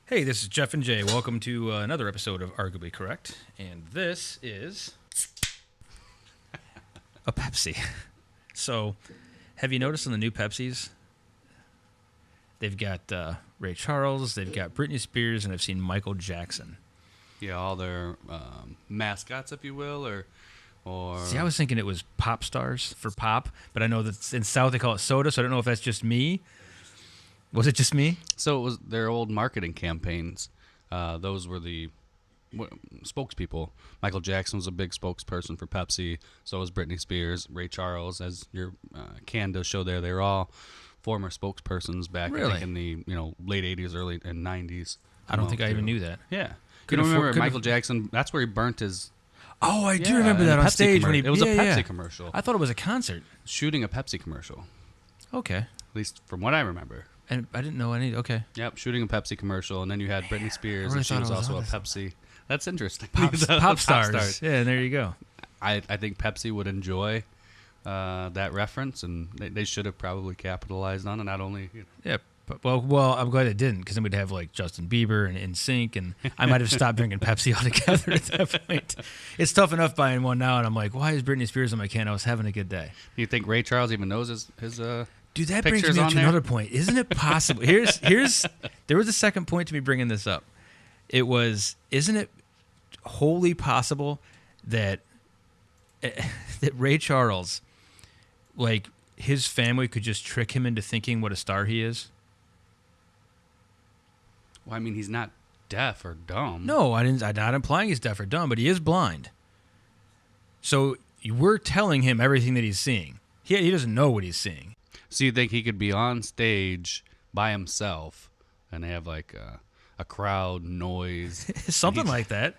Hey, this is Jeff and Jay. Welcome to another episode of Arguably Correct. And this is a Pepsi. So, have you noticed on the new Pepsis, they've got Ray Charles, they've got Britney Spears, and I've seen Michael Jackson. Yeah, all their mascots, if you will, or. See, I was thinking it was pop stars for pop, but I know that in South they call it soda, so I don't know if that's just me. Was it just me? So it was their old marketing campaigns. Those were the spokespeople. Michael Jackson was a big spokesperson for Pepsi. So was Britney Spears, Ray Charles, as your can does show there. They were all former spokespersons back I think, in the late 80s, early and 90s. I don't think I even knew that. Yeah. You don't remember Michael Jackson? That's where he burnt his... Oh, I do remember that on stage. When he, it was a Pepsi commercial. I thought it was a concert. Shooting a Pepsi commercial. Okay. At least from what I remember. And I didn't know any. Okay. Yep, shooting a Pepsi commercial, and then you had Britney Spears, and she was also a Pepsi. That's interesting. Pop stars. Yeah, and there you go. I think Pepsi would enjoy that reference, and they should have probably capitalized on it. Not only. Yeah. Well, I'm glad it didn't, because then we'd have like Justin Bieber and NSYNC, and I might have stopped drinking Pepsi altogether at that point. It's tough enough buying one now, and I'm like, why is Britney Spears on my can? I was having a good day. Do you think Ray Charles even knows his Dude, that brings me to another point. Isn't it possible? There was a second point to me bringing this up. Isn't it wholly possible that Ray Charles, like, his family could just trick him into thinking what a star he is? Well, I mean, he's not deaf or dumb. No, I'm not implying he's deaf or dumb, but he is blind. So we're telling him everything that he's seeing. He doesn't know what he's seeing. So you think he could be on stage by himself and have like a crowd noise? Something like that.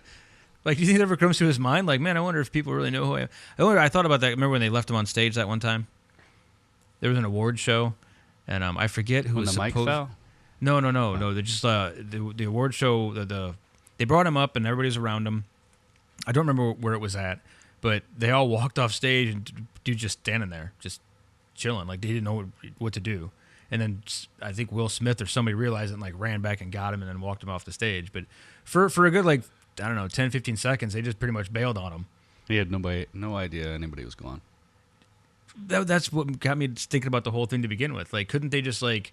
Like, do you think it ever comes to his mind? Like, man, I wonder if people really know who I am. I thought about that. Remember when they left him on stage that one time? There was an award show, and I forget who when was the mic fell? No. They're just the award show. They brought him up, and everybody was around him. I don't remember where it was at, but they all walked off stage, and dude just standing there, just chilling, like they didn't know what to do. And then I think Will Smith or somebody realized it and like ran back and got him and then walked him off the stage. But for a good, like, I don't know, 10, 15 seconds, they just pretty much bailed on him. He had no idea anybody was gone. That's what got me thinking about the whole thing to begin with. Like, couldn't they just like,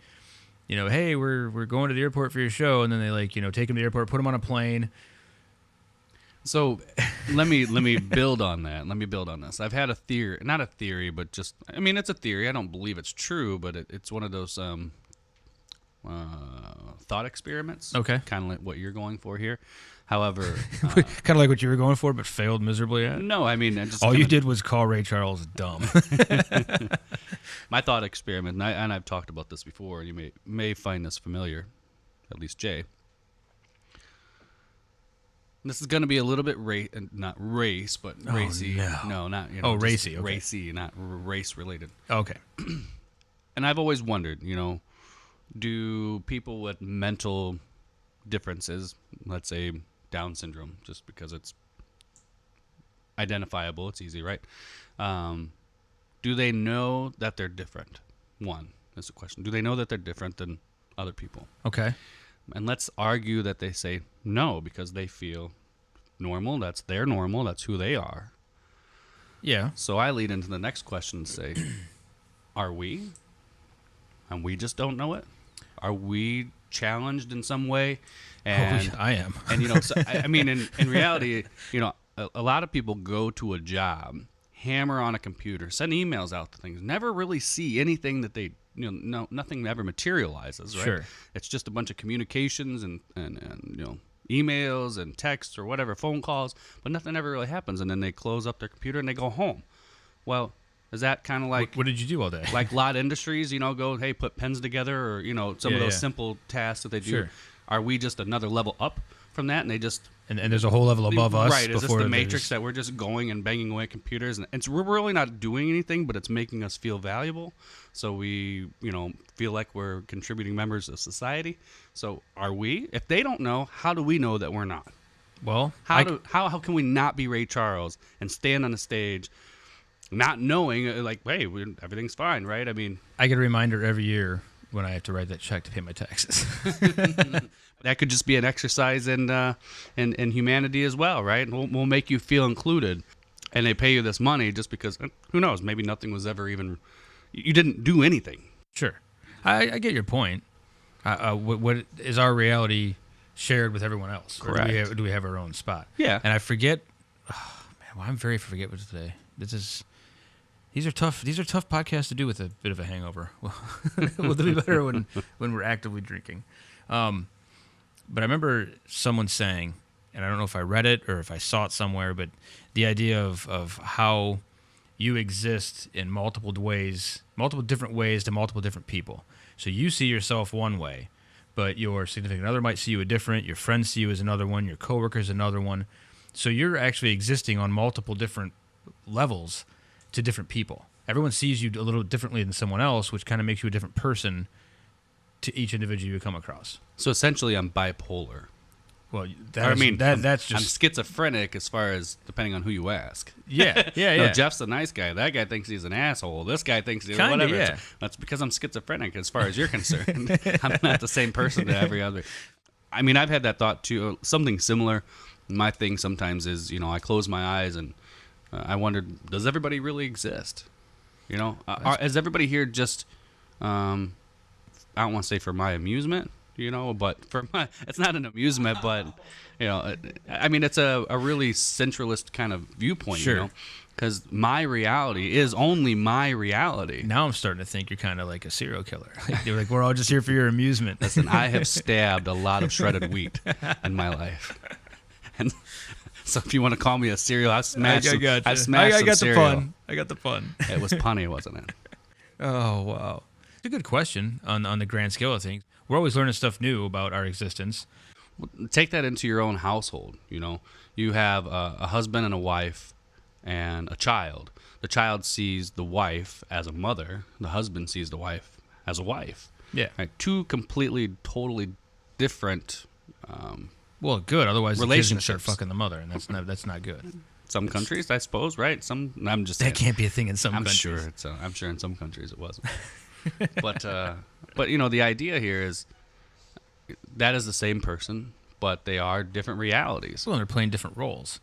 hey, we're going to the airport for your show, and then they like, take him to the airport, put him on a plane. So let me build on that. Let me build on this. I've had a theory, not a theory, but just, I mean, it's a theory. I don't believe it's true, but it's one of those thought experiments. Okay. Kind of like what you're going for here. However, kind of like what you were going for, but failed miserably at. No, I mean, all you did was call Ray Charles dumb. My thought experiment, and I've talked about this before, and you may find this familiar, at least Jay. This is going to be a little bit not race, but racy. No, not racy. Okay. Racy, not race related. Okay. And I've always wondered, do people with mental differences, let's say Down syndrome, just because it's identifiable, it's easy, right? Do they know that they're different? One is the question. Do they know that they're different than other people? Okay. And let's argue that they say no because they feel normal. That's their normal. That's who they are. Yeah. So I lead into the next question and say, are we? And we just don't know it? Are we challenged in some way? And I am. And, so, I mean, in reality, a lot of people go to a job, hammer on a computer, send emails out to things, never really see anything that they nothing ever materializes, right? Sure. It's just a bunch of communications and emails and texts or whatever, phone calls, but nothing ever really happens. And then they close up their computer and they go home. Well, is that kind of like... What did you do all day? Like a lot of industries, go, hey, put pens together or, some of those simple tasks that they do. Sure. Are we just another level up from that and they just... And there's a whole level above us. Right, is this the matrix that we're just going and banging away at computers? And we're really not doing anything, but it's making us feel valuable. So we, feel like we're contributing members of society. So are we? If they don't know, how do we know that we're not? Well, how can we not be Ray Charles and stand on the stage not knowing, like, hey, everything's fine, right? I mean... I get a reminder every year when I have to write that check to pay my taxes. That could just be an exercise in humanity as well, right? We'll make you feel included, and they pay you this money just because, who knows, maybe nothing was ever even, you didn't do anything. Sure. I get your point. What is our reality shared with everyone else? Correct. Or do we have our own spot? Yeah. And I forget, I'm very forgetful today. These are tough podcasts to do with a bit of a hangover. Well, they'll be better when we're actively drinking. But I remember someone saying, and I don't know if I read it or if I saw it somewhere, but the idea of how you exist in multiple different ways to multiple different people. So you see yourself one way, but your significant other might see you a different, your friends see you as another one, your coworkers another one. So you're actually existing on multiple different levels to different people. Everyone sees you a little differently than someone else, which kind of makes you a different person to each individual you come across. So essentially, I'm bipolar. Well, that's just... I'm schizophrenic as far as depending on who you ask. Yeah. No, Jeff's a nice guy. That guy thinks he's an asshole. This guy thinks he's whatever. Yeah. That's because I'm schizophrenic as far as you're concerned. I'm not the same person to every other. I mean, I've had that thought too. Something similar. My thing sometimes is, I close my eyes and I wonder, does everybody really exist? Is everybody here just, I don't want to say for my amusement, but it's not an amusement, but, I mean, it's a really centralist kind of viewpoint, Sure. Because my reality is only my reality. Now I'm starting to think you're kind of like a serial killer. You're like, we're all just here for your amusement. Listen, I have stabbed a lot of shredded wheat in my life. And so if you want to call me a serial, I smashed some cereal. I got the fun. It was punny, wasn't it? Oh, wow. It's a good question on the grand scale of things. We're always learning stuff new about our existence. Take that into your own household. You have a husband and a wife and a child. The child sees the wife as a mother. The husband sees the wife as a wife. Yeah. Right? Two completely, totally different well, good. Otherwise, the kids gonna start relationships. fucking the mother, and that's not good. Some countries, I suppose, right? I'm just saying. That can't be a thing in some countries. I'm sure in some countries it wasn't. But the idea here is that is the same person, but they are different realities. Well, they're playing different roles.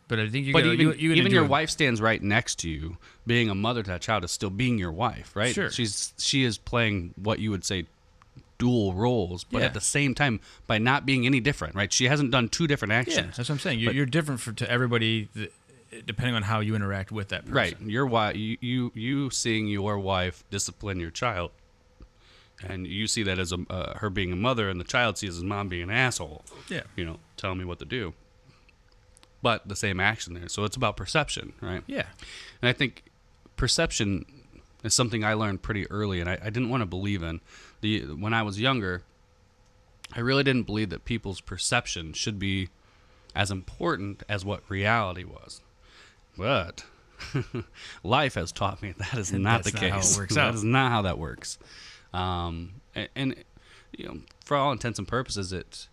But I think even your wife stands right next to you. Being a mother to that child is still being your wife, right? Sure. She is playing what you would say dual roles, but at the same time by not being any different, right? She hasn't done two different actions. Yeah, that's what I'm saying. You're different to everybody depending on how you interact with that person. Right. Your wife, you seeing your wife discipline your child, and you see that as her being a mother, and the child sees his mom being an asshole. Yeah. Telling me what to do. But the same action there. So it's about perception, right? Yeah. And I think perception is something I learned pretty early, and I didn't want to believe in. When I was younger, I really didn't believe that people's perception should be as important as what reality was. But life has taught me that is not the case. How it works that out. is not how that works. And for all intents and purposes, it's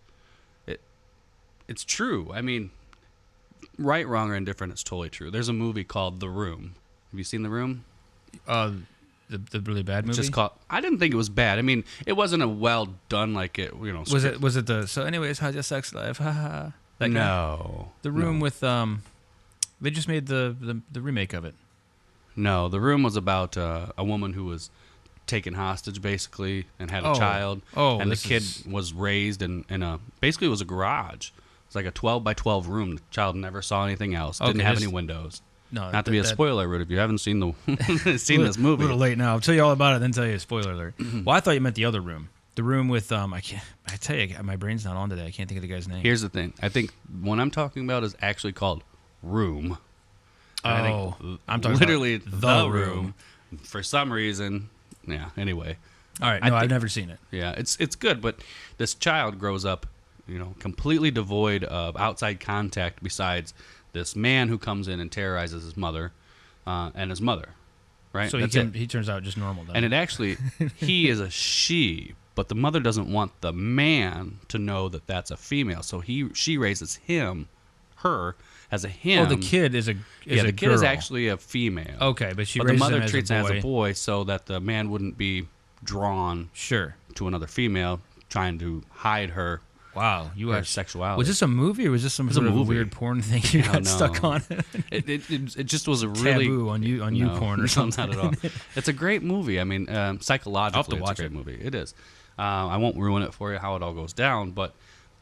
true. I mean, right, wrong, or indifferent, it's totally true. There's a movie called The Room. Have you seen The Room? The really bad movie. I didn't think it was bad. I mean, it wasn't a well done like it. Was it the so? Anyways, how's your sex life? That guy? No. The Room with They just made the remake of it. No, The Room was about a woman who was taken hostage basically and had a child. And the kid was raised in a basically it was a garage. It's like a 12 by 12 room. The child never saw anything else. Didn't have any windows. No, not to be a spoiler alert if you haven't seen this movie. A little late now. I'll tell you all about it, then tell you a spoiler alert. Well, I thought you meant the other room. The room with I tell you, my brain's not on today. I can't think of the guy's name. Here's the thing. I think what I'm talking about is actually called Room. Oh, I'm talking literally about the room. For some reason, yeah. Anyway, all right. No, I've never seen it. Yeah, it's good, but this child grows up, completely devoid of outside contact besides this man who comes in and terrorizes his mother and his mother, right? So he turns out just normal then. And it actually, he is a she, but the mother doesn't want the man to know that that's a female. So she raises her as a him. Oh, the kid is a the kid girl. is actually a female. Okay, but the mother him treats as him as a boy so that the man wouldn't be drawn Sure. to another female, trying to hide her Wow, you her watched sexuality. Was this a movie or was this some sort of movie. weird porn thing you got no. stuck on? It just was a really Taboo on you no, porn or no, something. not at all. It's a great movie. I mean, psychologically, it's watch a great it. movie. It is. I won't ruin it for you how it all goes down, but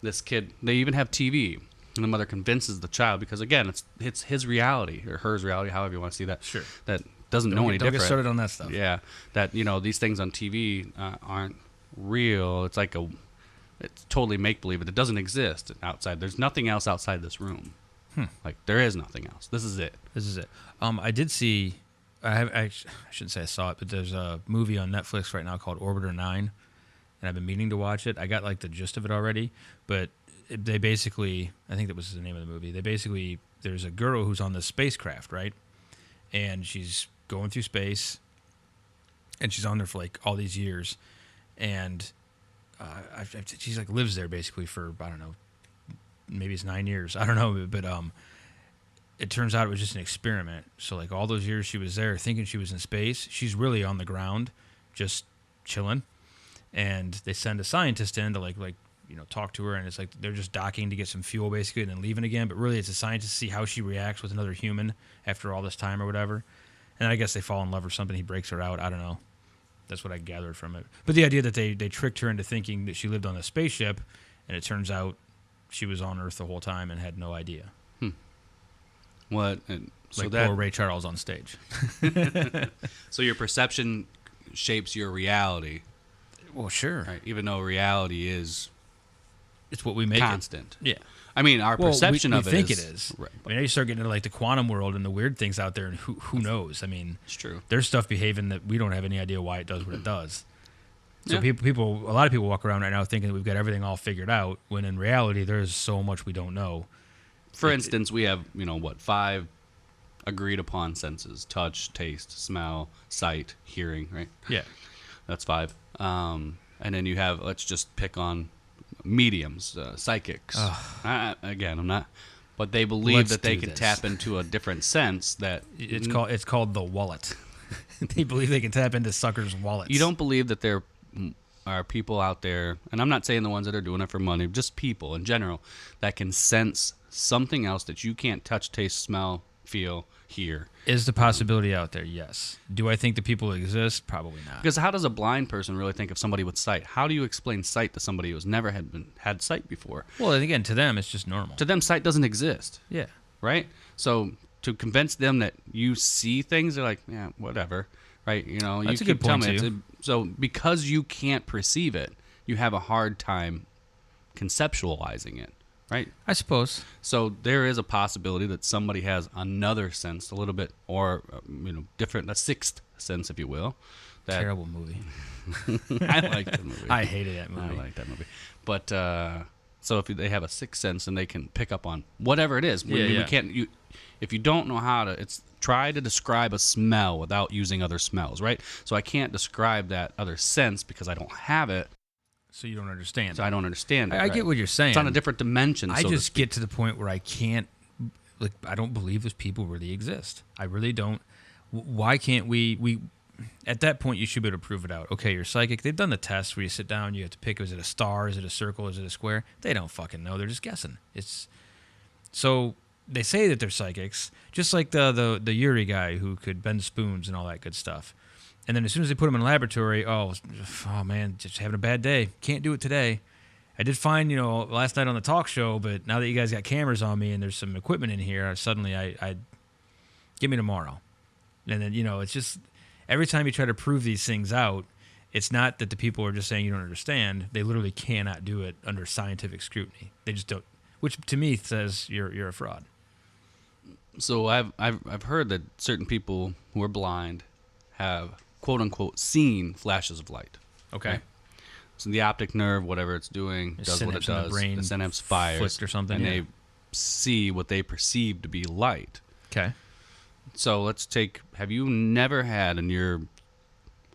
this kid, they even have TV, and the mother convinces the child because again, it's his reality or hers reality, however you want to see that. Sure. That doesn't know any Don't different. get started on that stuff. Yeah, that these things on TV aren't real. It's like it's totally make believe. It doesn't exist outside. There's nothing else outside this room. Like there is nothing else. This is it. This is it. I did see. I shouldn't say I saw it, but there's a movie on Netflix right now called Orbiter 9, and I've been meaning to watch it. I got like the gist of it already, but they basically, I think that was the name of the movie. There's a girl who's on this spacecraft, right? And she's going through space, and she's on there for like all these years, and she's like lives there basically for, I don't know, maybe it's 9 years. I don't know, but it turns out it was just an experiment. So like all those years she was there thinking she was in space, she's really on the ground, just chilling. And they send a scientist in to like talk to her, and it's like they're just docking to get some fuel basically and then leaving again. But really it's a scientist to see how she reacts with another human after all this time or whatever. And I guess they fall in love or something. He breaks her out. I don't know. That's what I gathered from it. But the idea that they tricked her into thinking that she lived on a spaceship, and it turns out she was on Earth the whole time and had no idea. What? So like that poor Ray Charles on stage. so your perception shapes your reality, Well, sure. right? Even though reality is It's what we make constant. it. Yeah. I mean, our perception we of it think is. it is. Right. I mean, now you start getting into like the quantum world and the weird things out there, and who knows? I mean, It's true. there's stuff behaving that we don't have any idea why it does what it does. So Yeah. a lot of people walk around right now thinking that we've got everything all figured out, when in reality there's so much we don't know. For instance, we have 5 agreed upon senses: touch, taste, smell, sight, hearing. Right. Yeah. That's 5. And then you have, let's just pick on mediums, psychics. Again, I'm not, but they believe Let's that they do can this. tap into a different sense that It's called the wallet. They believe they can tap into suckers' wallets. you don't believe that there are people out there, and I'm not saying the ones that are doing it for money, just people in general that can sense something else that you can't touch, taste, smell, feel, hear. Is the possibility out there? Yes. Do I think the people exist? Probably not. Because how does a blind person really think of somebody with sight? How do you explain sight to somebody who's never had sight before? Well, again, to them, it's just normal. To them, sight doesn't exist, Yeah. right? So to convince them that you see things, they're like, yeah, whatever, right? That's a you good tell point, me too. so because you can't perceive it, you have a hard time conceptualizing it, right? I suppose. So there is a possibility that somebody has another sense, a little bit, or different, a sixth sense, if you will. That Terrible movie. I like the movie. I hated that movie. I like that movie. But so if they have a sixth sense and they can pick up on whatever it is, Yeah. if you don't know how to, try to describe a smell without using other smells, right? So I can't describe that other sense because I don't have it. So you don't understand. So I don't understand it. I get what you're saying. It's on a different dimension. I so to just speak. get to the point where I can't, I don't believe those people really exist. I really don't. Why can't we, at that point, you should be able to prove it out. Okay, you're psychic. They've done the test where you sit down, you have to pick, is it a star, is it a circle, is it a square? They don't fucking know. They're just guessing. So they say that they're psychics, just like the Yuri guy who could bend spoons and all that good stuff. And then as soon as they put him in a laboratory, oh man, just having a bad day. Can't do it today. I did find, last night on the talk show, but now that you guys got cameras on me and there's some equipment in here, suddenly I give me tomorrow. And then, it's just every time you try to prove these things out, it's not that the people are just saying you don't understand. They literally cannot do it under scientific scrutiny. They just don't, which to me says you're a fraud. So I've heard that certain people who are blind have quote unquote seen flashes of light. Okay. Right? So the optic nerve, whatever it's doing, The does what it synapse in the does. brain The synapse fires flicked or something, and yeah. they see what they perceive to be light. Okay. So let's take. Have you never had in your?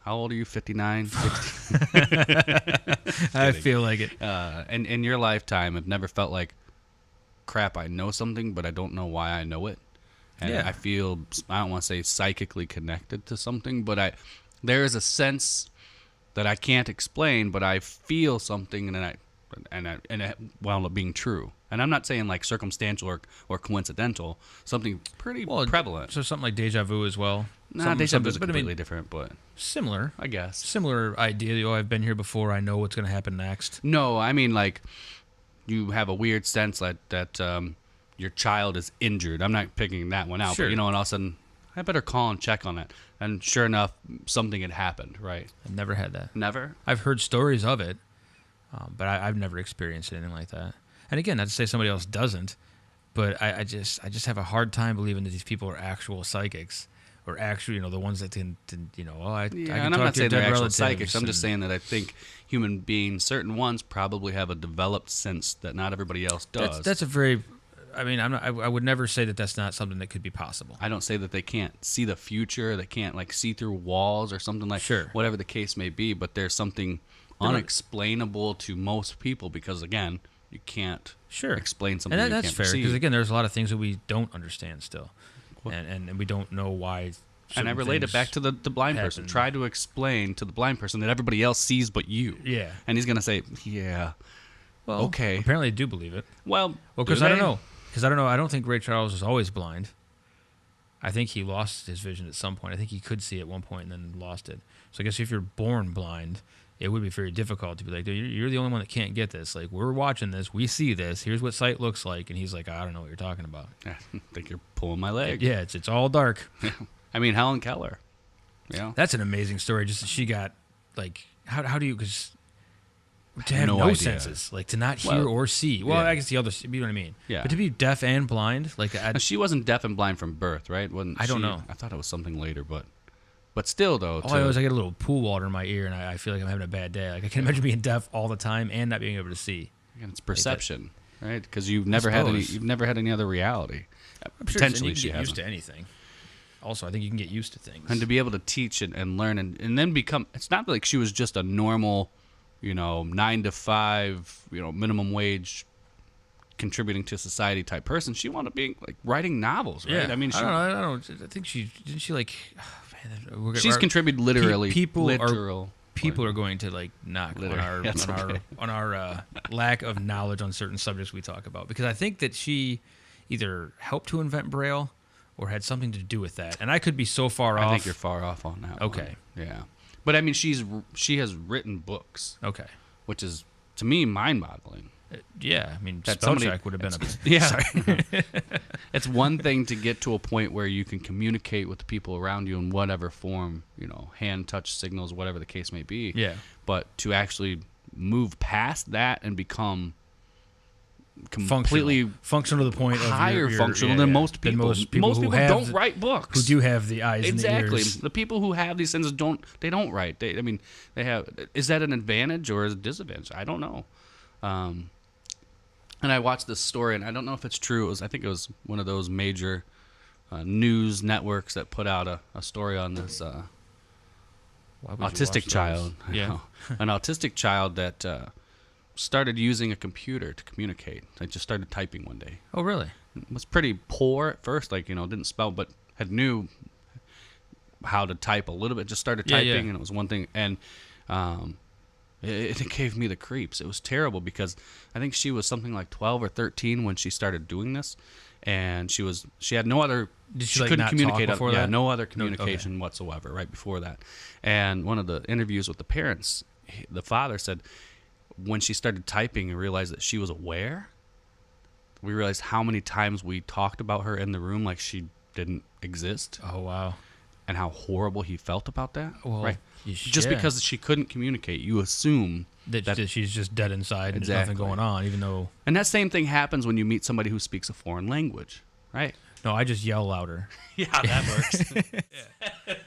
How old are you? 59? 60? I feel like it. And in your lifetime, have never felt like, crap, I know something, but I don't know why I know it. And Yeah. I feel, I don't want to say psychically connected to something, but there is a sense that I can't explain, but I feel something, and it wound up being true. And I'm not saying like circumstantial or coincidental, something pretty prevalent. So something like deja vu as well. Deja vu is completely different, but similar, I guess. Similar idea. I've been here before. I know what's going to happen next. No, I mean like you have a weird sense that your child is injured. I'm not picking that one out, Sure. but and all of a sudden, I better call and check on that. And sure enough, something had happened, right? I've never had that. Never? I've heard stories of it, but I've never experienced anything like that. And again, not to say somebody else doesn't, but I just have a hard time believing that these people are actual psychics or actually, the ones that can I can and talk I'm not to your saying they're dead actual relatives. psychics. I'm just saying that I think human beings, certain ones, probably have a developed sense that not everybody else does. That's a very. I mean, I would never say that that's not something that could be possible. I don't say that they can't see the future, they can't like see through walls or something like Sure. whatever the case may be, but there's something unexplainable to most people because again, you can't explain something and you that's can't fair see. because again, there's a lot of things that we don't understand still, and we don't know why. And I relate it back to the blind person. Try to explain to the blind person that everybody else sees but you. Yeah. And he's gonna say, yeah. Well, okay. Apparently, they do believe it. Well, because I don't know. Because I don't know. I don't think Ray Charles was always blind. I think he lost his vision at some point. I think he could see at one point and then lost it. So I guess if you're born blind, it would be very difficult to be like, dude, you're the only one that can't get this. Like, we're watching this. We see this. Here's what sight looks like. And he's like, I don't know what you're talking about. I think you're pulling my leg. Yeah, it's all dark. I mean, Helen Keller. Yeah. That's an amazing story. Just that she got, like, how do you, because to have no idea. senses, like to not hear or see. Well, yeah. I guess the other, you know what I mean? Yeah. But to be deaf and blind, like, Now, she wasn't deaf and blind from birth, right? I don't know. I thought it was something later, but still, though. All I know is I get a little pool water in my ear, and I feel like I'm having a bad day. Like, I can imagine being deaf all the time and not being able to see. Again, it's perception, right? Because you've never had any other reality. I'm sure Potentially, you she can get used hasn't. to anything. Also, I think you can get used to things. And to be able to teach and learn and then become, it's not like she was just a normal, 9 to 5, minimum wage, contributing to society type person. She wound up being like writing novels, right? Yeah. I mean, I don't know. I think didn't she like. She's contributed literally. People Literal. are going to like knock Literally. on our lack of knowledge on certain subjects we talk about, because I think that she either helped to invent Braille or had something to do with that. And I could be so far off. I think you're far off on that. Okay. One. Yeah. But I mean, she has written books. Okay. Which is, to me, mind-boggling. Yeah, I mean, That spell somebody- check would have been a... Yeah. Sorry. It's one thing to get to a point where you can communicate with the people around you in whatever form, hand, touch, signals, whatever the case may be. Yeah. But to actually move past that and become completely functional to the point of higher functional than most people. Most people don't write books. Who do have the eyes Exactly. and the ears. The people who have these things don't write. They have. Is that an advantage or is it a disadvantage? I don't know. And I watched this story, and I don't know if it's true. I think it was one of those major news networks that put out a story on this autistic child. Yeah. An autistic child that started using a computer to communicate. They just started typing one day. Oh, really? It was pretty poor at first, didn't spell, but knew how to type a little bit. Just started typing, and it was one thing. And it gave me the creeps. It was terrible because I think she was something like 12 or 13 when she started doing this, and she had no other. She couldn't not communicate talk before that? no other communication whatsoever right before that. And one of the interviews with the parents, the father said, when she started typing and realized that she was aware, we realized how many times we talked about her in the room like she didn't exist. Oh, wow. And how horrible he felt about that. Well, right? Just because she couldn't communicate, you assume that she's just dead inside and there's nothing going on, even though... And that same thing happens when you meet somebody who speaks a foreign language, right? No, I just yell louder. Yeah, that works.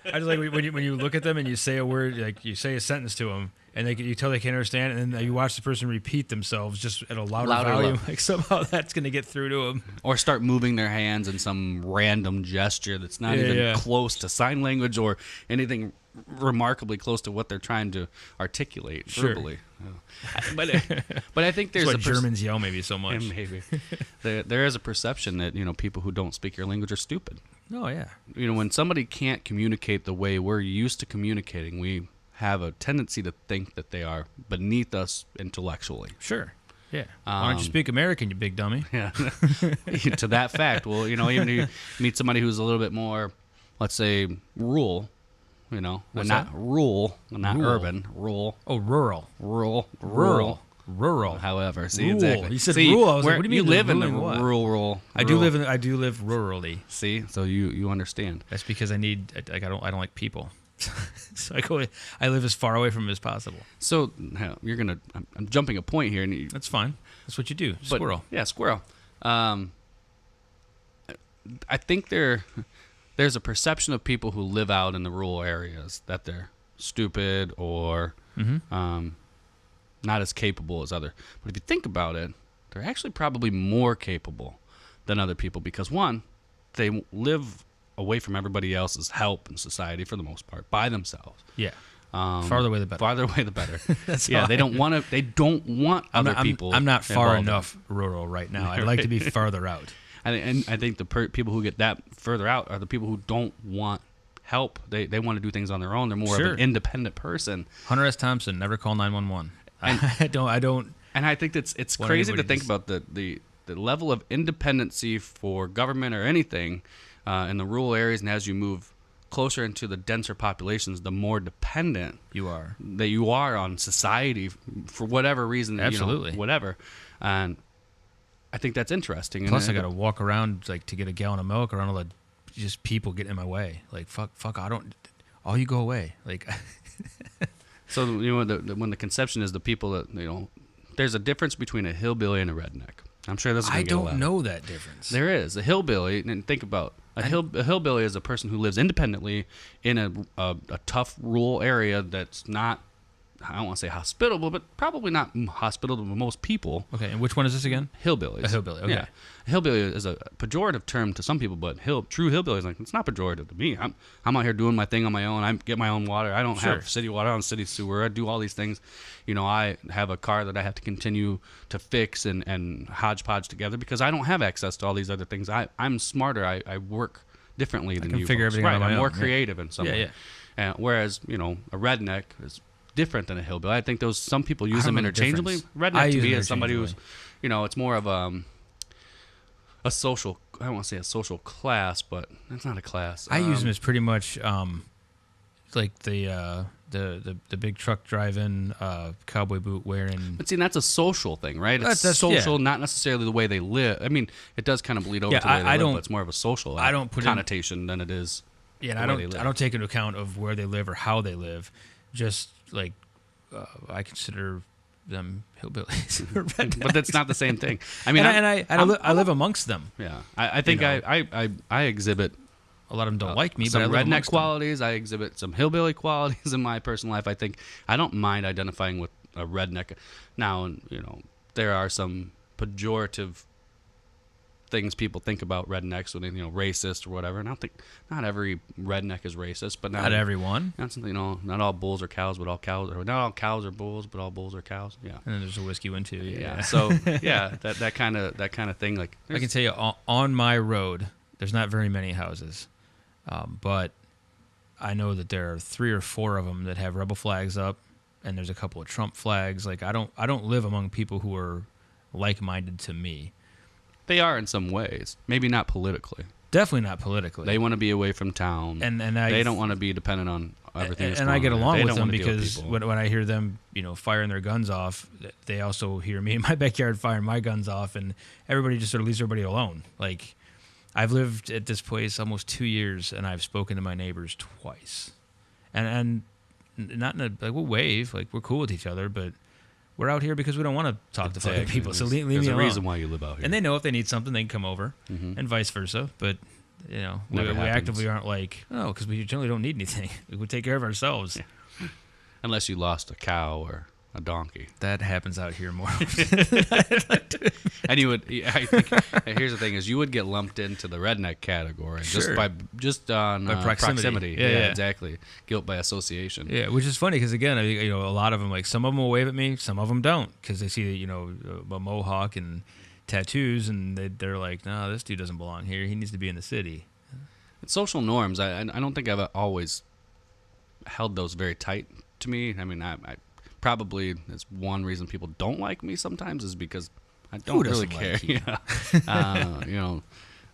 I just like when you look at them and you say a word, like you say a sentence to them, and you tell they can't understand, and then you watch the person repeat themselves just at a louder volume. Like somehow that's going to get through to them. Or start moving their hands in some random gesture that's not even close to sign language or anything remarkably close to what they're trying to articulate verbally. But I think there's that's why Germans yell maybe so much. Yeah, maybe there is a perception that people who don't speak your language are stupid. Oh yeah. When somebody can't communicate the way we're used to communicating, we have a tendency to think that they are beneath us intellectually. Sure. Yeah. Why don't you speak American, you big dummy? Yeah. To that fact, well, even if you meet somebody who's a little bit more, let's say, rural, What's not that? rural, not Rural. urban, rural, Oh, rural. rural. Rural. However, see, Rural. exactly. You said see, rural. I was like, what do you mean? live in the ruling what? rural. I do live rurally. See, so you understand. That's because I don't like people. So I live as far away from them as possible. So I'm jumping a point here, and That's fine. That's what you do. but- Squirrel. Yeah, squirrel. I think there's a perception of people who live out in the rural areas that they're stupid or not as capable as other. But if you think about it, they're actually probably more capable than other people because one, they live away from everybody else's help in society for the most part by themselves. Yeah. Farther away the better. Farther away the better. That's Yeah, all they don't want to. They don't want other people. I'm not far involved in it. enough rural right now. I'd like to be farther out. And I think the people who get that further out are the people who don't want help. They want to do things on their own. They're more Sure. of an independent person. Hunter S. Thompson, never call 911. I don't. And I think it's Want crazy to anybody think to- about the level of independency for government or anything in the rural areas, and as you move closer into the denser populations, the more dependent You are. that you are on society for whatever reason. Absolutely. Whatever. And I think that's interesting. Plus, I and got to walk around like to get a gallon of milk around all the just people getting in my way. Like fuck. I don't. All you go away. Like. So when the conception is the people that there's a difference between a hillbilly and a redneck. I'm sure this is I gonna get a lot don't of- know that difference. There is a hillbilly, and think about a hillbilly is a person who lives independently in a tough rural area that's not, I don't want to say hospitable, but probably not hospitable to most people. Okay, and which one is this again? Hillbillies. A hillbilly, okay. Yeah. A hillbilly is a pejorative term to some people, but true hillbilly is like, it's not pejorative to me. I'm out here doing my thing on my own. I get my own water. I don't Sure. have city water. I don't have city sewer. I do all these things. I have a car that I have to continue to fix and hodgepodge together because I don't have access to all these other things. I'm smarter. I work differently than can you figure folks. everything Right. out on my I'm more own, yeah. creative in some Yeah, way. yeah. Whereas, a redneck is different than a hillbilly. I think some people use don't them know the interchangeably. difference. Redneck I to use me them is somebody who's, interchangeably. it's more of a social, I don't want to say a social class, but it's not a class. I use them as pretty much like the big truck driving, cowboy boot wearing. But see, that's a social thing, right? It's That's- social, yeah. not necessarily the way they live. I mean, it does kind of bleed over Yeah, to the way I they live, don't- but it's more of a social I don't put in- connotation than it is. Yeah, and the I way they don't. live. I don't take into account of where they live or how they live. Just like I consider them hillbillies. or rednecks. But that's not the same thing. I mean, I live amongst them. yeah, I think I exhibit A lot of them don't like me, but some I live redneck amongst them. qualities. I exhibit some hillbilly qualities in my personal life. I think I don't mind identifying with a redneck. Now, there are some pejorative things people think about rednecks when they, racist or whatever. And I don't think not every redneck is racist, but Not everyone. That's, not all bulls are cows, but all cows are not all cows are bulls, but all bulls are cows. Yeah. And then there's a whiskey one too. Yeah. So yeah, that kind of thing. Like I can tell you on my road, there's not very many houses, but I know that there are 3 or 4 of them that have rebel flags up, and there's a couple of Trump flags. Like I don't live among people who are like-minded to me. they are in some ways, maybe not politically. Definitely not politically. They want to be away from town, and they don't want to be dependent on everything. that's and I going get on. along They with don't them wanna deal with because people. when I hear them, firing their guns off, they also hear me in my backyard firing my guns off, and everybody just sort of leaves everybody alone. Like, I've lived at this place almost 2 years, and I've spoken to my neighbors twice, and not in a like we'll wave, like we're cool with each other, but we're out here because we don't want to talk to other people. So leave me There's a alone. reason why you live out here. And they know if they need something, they can come over, Mhm. and vice versa. But we Never happens. actively aren't like, oh, because we generally don't need anything. We take care of ourselves. Yeah. Unless you lost a cow or a donkey. That happens out here more. And you would, I think, here's the thing: is you would get lumped into the redneck category Sure. just on By proximity. Yeah, Yeah. exactly. Guilt by association. Yeah, which is funny because again, a lot of them, like some of them will wave at me, some of them don't, because they see a mohawk and tattoos, and they're like, no, this dude doesn't belong here. He needs to be in the city. It's social norms. I don't think I've always held those very tight to me. I mean, I probably that's one reason people don't like me sometimes is because I don't really care. Like you? Yeah. You know,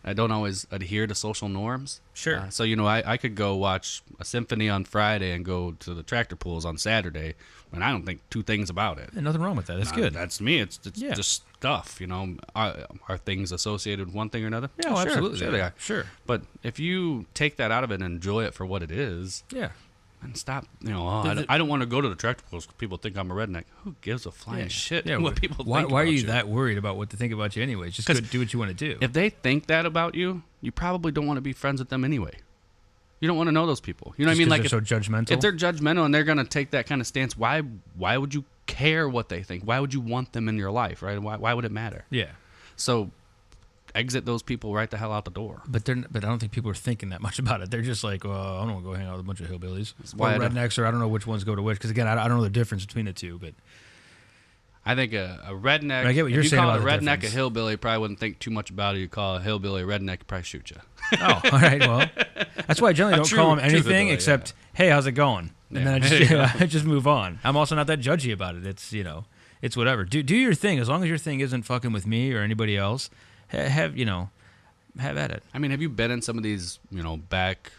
I don't always adhere to social norms. Sure. So, you know, I could go watch a symphony on Friday and go to the tractor pools on Saturday, and I don't think two things about it. Yeah, nothing wrong with that. That's good. That's me. It's just stuff, you know. Are things associated with one thing or another? Yeah, well, sure, absolutely. Sure they are. Sure. But if you take that out of it and enjoy it for what it is, Yeah. and stop, you know, I don't want to go to the tractor pools because people think I'm a redneck. Who gives a flying shit what people think why about are you you? that worried about what they think about you anyway? Just go do what you want to do. If they think that about you, you probably don't want to be friends with them anyway. You don't want to know those people. You know what I mean? Like they're so judgmental. If they're judgmental and they're going to take that kind of stance, why would you care what they think? Why would you want them in your life, right? Why would it matter? Yeah. So exit those people right the hell out the door. But I don't think people are thinking that much about it. They're just like, well, I don't want to go hang out with a bunch of hillbillies. Or rednecks, or I don't know which ones go to which. Because, again, I don't know the difference between the two. But I think a redneck, I get what you're saying call about a the redneck difference. a hillbilly, probably wouldn't think too much about it. You call a hillbilly a redneck, he'd probably shoot you. Oh, all right. Well, that's why I generally don't call them anything except, hey, how's it going? And then I just move on. I'm also not that judgy about it. It's, you know, it's whatever. Do your thing. As long as your thing isn't fucking with me or anybody else, have at it. I mean, have you been in some of these, you know, back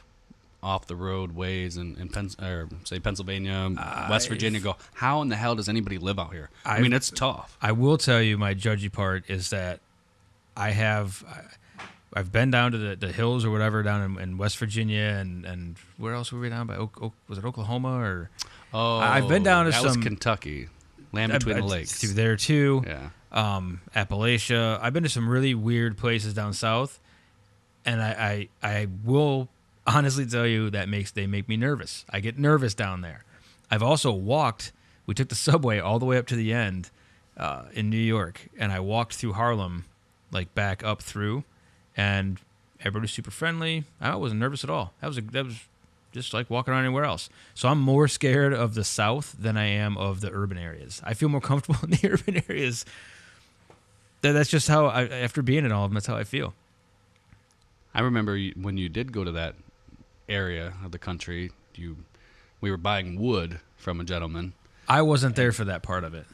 off the road ways in Pennsylvania, West Virginia? Go, how in the hell does anybody live out here? I mean, it's tough. I will tell you, my judgy part is that I've been down to the hills or whatever down in West Virginia and where else were we down by? Was it Oklahoma or? Oh, I've been down to that some was Kentucky, land between the lakes. Through there too. Yeah. Appalachia. I've been to some really weird places down south, and I will honestly tell you that they make me nervous. I get nervous down there. I've also walked. We took the subway all the way up to the end in New York, and I walked through Harlem, like back up through, and everybody was super friendly. I wasn't nervous at all. That was just like walking around anywhere else. So I'm more scared of the South than I am of the urban areas. I feel more comfortable in the urban areas. That's just how, after being in all of them, that's how I feel. I remember when you did go to that area of the country, we were buying wood from a gentleman. I wasn't there for that part of it.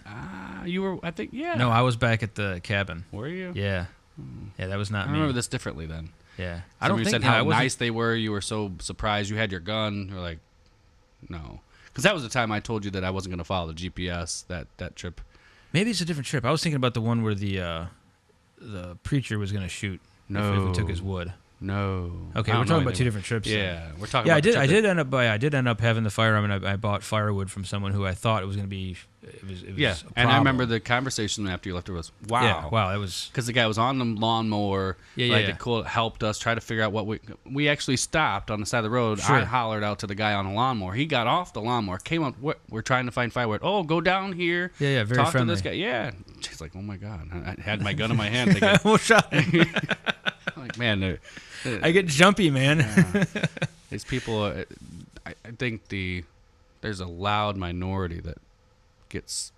You were, I think, yeah. No, I was back at the cabin. Were you? Yeah. Yeah, that was not me. I remember this differently then. Yeah. I don't think you said how nice they were. You were so surprised. You had your gun. You're like, no. Because that was the time I told you that I wasn't going to follow the GPS that trip. Maybe it's a different trip. I was thinking about the one where the preacher was going to shoot if we took his wood. No. Okay, we're talking about two different trips. Yeah, then. we're talking. Yeah, about I did end up having the firearm, and I bought firewood from someone who I thought it was going to be. It was yeah, and I remember the conversation after you left. It was wow. Yeah, wow, that was because the guy was on the lawnmower. It helped us try to figure out what we actually stopped on the side of the road. Sure. I hollered out to the guy on the lawnmower. He got off the lawnmower, came up. We're trying to find firewood. Oh, go down here. Yeah, very talk friendly. to this guy. Yeah, she's like, oh my god. I had my gun in my hand. Thinking, well, shot. like, man, I get jumpy, man. These people. I think there's a loud minority that gets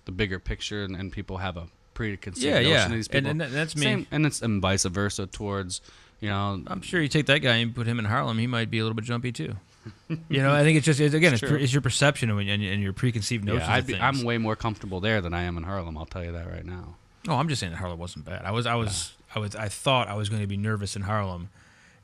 the bigger picture, and people have a preconceived notion of these people. And that's me. Same, and vice versa towards, you know. I'm sure you take that guy and put him in Harlem, he might be a little bit jumpy too. You know, I think it's your perception and your preconceived notions of things. I'm way more comfortable there than I am in Harlem. I'll tell you that right now. Oh, I'm just saying that Harlem wasn't bad. I thought I was going to be nervous in Harlem.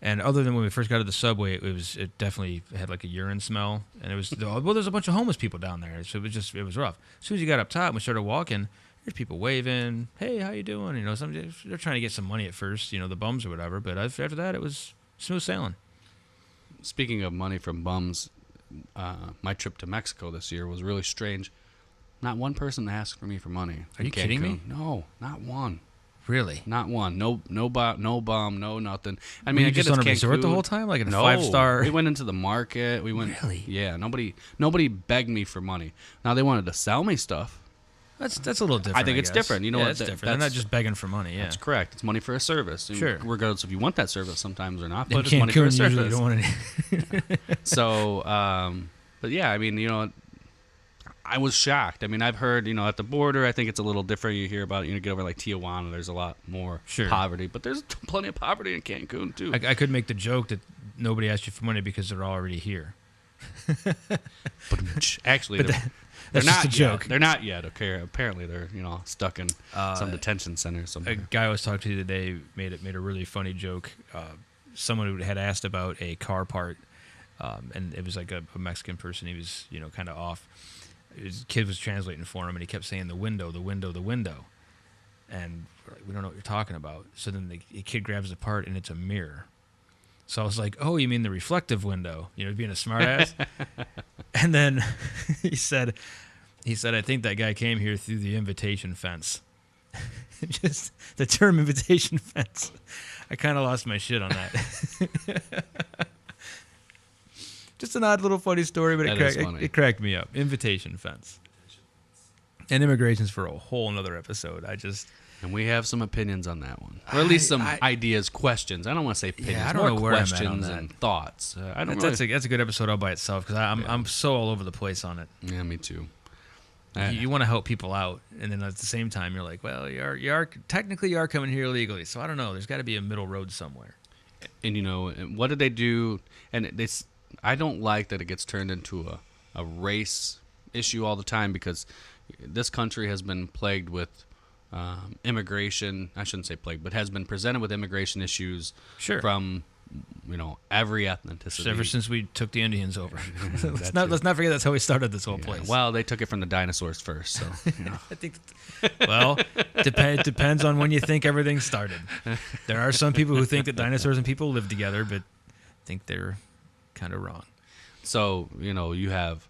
And other than when we first got to the subway, it definitely had like a urine smell, and there's a bunch of homeless people down there, so it was rough. As soon as you got up top and we started walking, there's people waving, hey, how you doing? You know, they're trying to get some money at first, you know, the bums or whatever. But after that, it was smooth sailing. Speaking of money from bums, my trip to Mexico this year was really strange. Not one person asked for me for money. Are you kidding me? No, not one. Really? Not one. No bum, no nothing. I mean, Were you just on a resort the whole time, like in a 5-star? We went into the market. Really? Yeah. Nobody begged me for money. Now they wanted to sell me stuff. That's a little different. I think it's different. You know, it's different. They're not just begging for money. Yeah, that's correct. It's money for a service. Sure. Regardless if you want that service sometimes or not, but it's money for a service. Usually don't want any. So, but yeah, I mean, you know, I was shocked. I mean, I've heard, you know, at the border, I think it's a little different. You hear about it, you know, get over like Tijuana, there's a lot more poverty, but there's plenty of poverty in Cancun too. I could make the joke that nobody asked you for money because they're already here. But actually, But they're that's not just a joke. Yet. They're not yet. Okay, apparently they're stuck in some detention center A somewhere. guy I was talking to today made a really funny joke. Someone who had asked about a car part, and it was like a Mexican person. He was kind of off. His kid was translating for him, and he kept saying the window, the window, the window, and we're like, we don't know what you're talking about. So then the kid grabs the part, and it's a mirror. So I was like, oh, you mean the reflective window? Being a smartass. And then he said, I think that guy came here through the invitation fence. Just the term invitation fence. I kind of lost my shit on that. Just an odd little funny story, but it cracked me up. Invitation fence. And immigration's for a whole nother episode. And we have some opinions on that one, or at least some ideas, questions. I don't want to say opinions. I don't know where I'm at on questions that. and thoughts. That's a good episode all by itself because I'm so all over the place on it. Yeah, me too. You want to help people out, and then at the same time you're like, well, you are technically coming here illegally, so I don't know. There's got to be a middle road somewhere. And what did they do? And I don't like that it gets turned into a race issue all the time because this country has been plagued with immigration. I shouldn't say plagued, but has been presented with immigration issues from every ethnicity. Ever since we took the Indians over. let's not forget that's how we started this whole place. Well, they took it from the dinosaurs first, so I think. Well, depends on when you think everything started. There are some people who think that dinosaurs and people lived together, but I think they're kind of wrong. So you have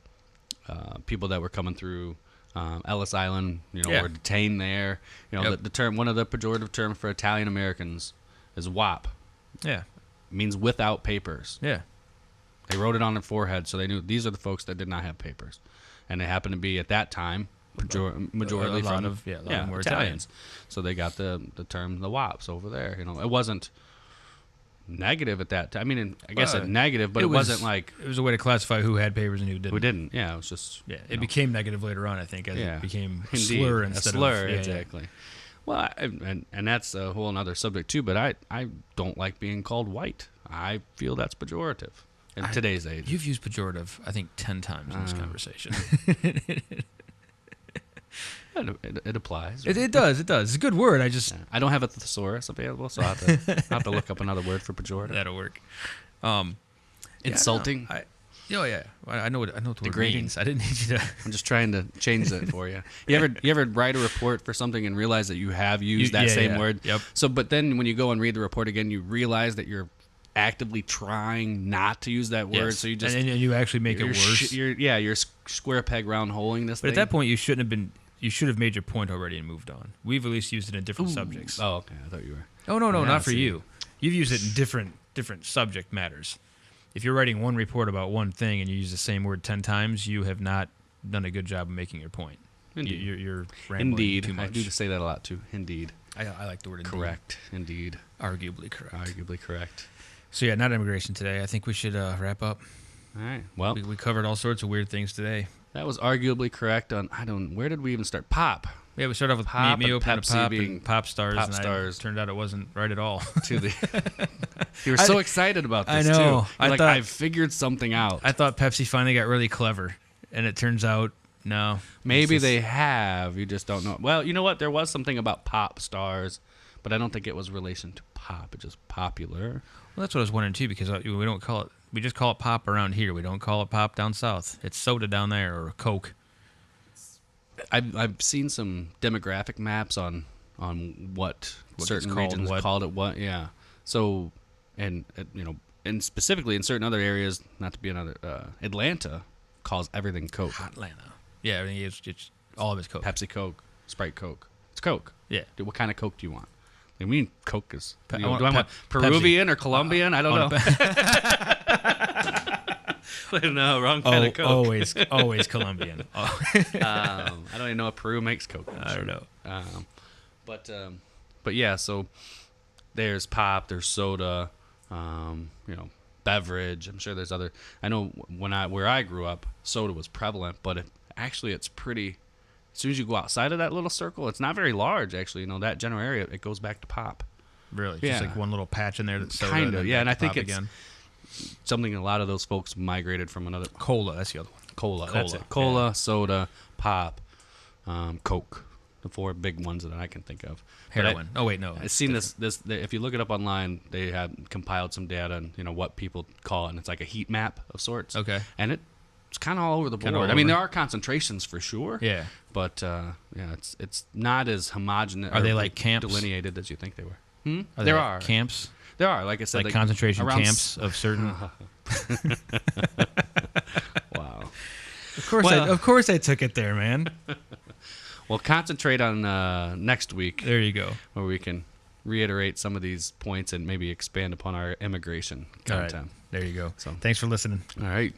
people that were coming through Ellis Island, were detained there. The term, one of the pejorative terms for Italian Americans is WAP. Yeah. It means without papers. Yeah. They wrote it on their forehead, so they knew these are the folks that did not have papers. And they happened to be, at that time, majority from Italians. So they got the term the WAPs over there. It wasn't negative at that time. I mean, I guess it's negative, but it wasn't like... It was a way to classify who had papers and who didn't. Who didn't, yeah. It was just... Yeah, it became negative later on, I think, as it became a slur instead of... Exactly. Well, and that's a whole other subject, too, but I don't like being called white. I feel that's pejorative in today's age. You've used pejorative, I think, 10 times in this conversation. It applies. Right? It does. It's a good word. I don't have a thesaurus available, so I'll have to look up another word for pejorative. That'll work. Insulting. I know what the word means. I didn't need you to. I'm just trying to change that for you. You ever write a report for something and realize that you have used that same word? Yep. So, but then when you go and read the report again, you realize that you're actively trying not to use that word. Yes. So you just and you actually make it worse. You're square peg round holing this. But at that point, you shouldn't have been. You should have made your point already and moved on. We've at least used it in different subjects. Oh, okay. I thought you were. Oh no, not for you. You've used it in different subject matters. If you're writing one report about one thing and you use the same word 10 times, you have not done a good job of making your point. Indeed. You're rambling too much. I do say that a lot too. Indeed. I like the word indeed. Correct. Indeed. Arguably correct. So yeah, not immigration today. I think we should wrap up. All right. Well, we covered all sorts of weird things today. That was arguably correct on, where did we even start? Pop. Yeah, we started off with Pop me opening Pepsi Pop being and Pop Stars. Pop and Stars. Turned out it wasn't right at all. You were so excited about this, I know. too. I've figured something out. I thought Pepsi finally got really clever, and it turns out, no. Maybe they have. You just don't know. Well, you know what? There was something about Pop Stars, but I don't think it was relation to pop. It's just popular. Well, that's what I was wondering, too, because we don't call it... We just call it pop around here. We don't call it pop down south. It's soda down there or Coke. I've seen some demographic maps on what certain regions called it what. Yeah. So, and specifically in certain other areas, not to be another, Atlanta calls everything Coke. Atlanta. Yeah, I mean, it's all of it's Coke. Pepsi Coke, Sprite Coke. It's Coke. Yeah. Dude, what kind of Coke do you want? I mean, Coke is. Do I want want Peruvian or Colombian? I don't know. No, wrong kind of Coke. Always Colombian. I don't even know if Peru makes Coke. I don't know. But yeah, so there's pop, there's soda, beverage. I'm sure there's other. I know where I grew up, soda was prevalent, but it's pretty. As soon as you go outside of that little circle, it's not very large, actually. That general area, it goes back to pop. Really? Yeah. Just like one little patch in there that's soda. Kind of, yeah. And I think it's, again. something a lot of those folks migrated from another Cola, that's the other one. cola. That's it. Cola, Cola, yeah. soda, pop, Coke. The 4 big ones that I can think of. But Heroin. Oh wait, no. I've seen this. If you look it up online, they have compiled some data on what people call it, and it's like a heat map of sorts. Okay. And it's kind of all over the board. Kinda all I mean, over. there are concentrations for sure. Yeah. But it's not as homogeneous. Are they like camps? Delineated as you think they were? Are There like are camps, There are, like I said, like concentration around camps of certain. Wow. Of course, I took it there, man. We'll concentrate on next week, There you go. where we can reiterate some of these points and maybe expand upon our immigration All right. content. There you go. So- Thanks for listening. All right.